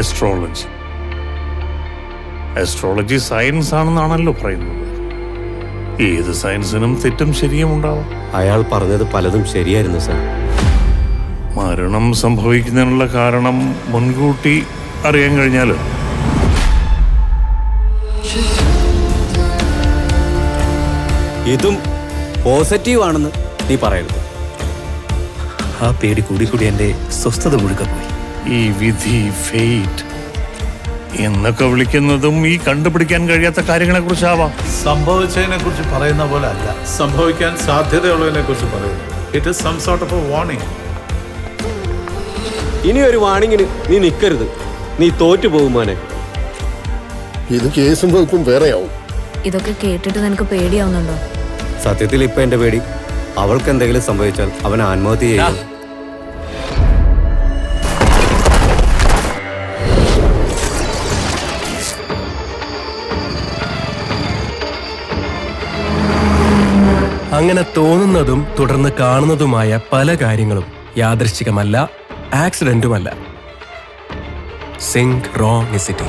Astrology. Astrology science ആണെന്നാണല്ലോ പറയുന്നത്. ഏത് സയൻസിനും തെറ്റും ശരിയും ഉണ്ടാവും. അയാൾ പറഞ്ഞത് പലതും ശരിയായിരുന്നു സർ. മരണം സംഭവിക്കുന്നതിനുള്ള കാരണം മുൻകൂട്ടി അറിയാൻ കഴിഞ്ഞാൽ ഇതും പോസിറ്റീവ് ആണെന്ന് നീ പറയരുത്. ആ പേടി കൂടി കൂടി എൻ്റെ സ്വസ്ഥത മുഴുക്ക പോയി. ഈ വിധി, ഫെയ്റ്റ് എന്നൊക്കെ വിളിക്കുന്നതും ഈ കണ്ടുപിടിക്കാൻ കഴിയാത്ത കാര്യങ്ങളെ കുറിച്ചാവാം. സംഭവിച്ചതിനെ കുറിച്ച് പറയുന്ന പോലെ അല്ല, സംഭവിക്കാൻ സാധ്യതയുള്ളതിനെ കുറിച്ച് പറയുന്നു. It is some sort of a warning. ഇനി ഒരു വാണിങ്ങിന് നീ നിൽക്കരുത്. നീ തോറ്റു പോകും മോനെ. ഇത് കേസും വകുപ്പും വേറെയാവും. ഇതൊക്കെ കേട്ടിട്ട് നിനക്ക് പേടിയാവുന്നുണ്ടോ? സത്യത്തിൽ ഇപ്പൊ എന്റെ പേടി അവൾക്ക് എന്തെങ്കിലും സംഭവിച്ചാൽ അവൻ ആത്മഹത്യ ചെയ്യും. അങ്ങനെ തോന്നുന്നതും തുടർന്ന് കാണുന്നതുമായ പല കാര്യങ്ങളും യാദൃശ്ചികമല്ല, ആക്സിഡന്റുമല്ല. Sync wrong city.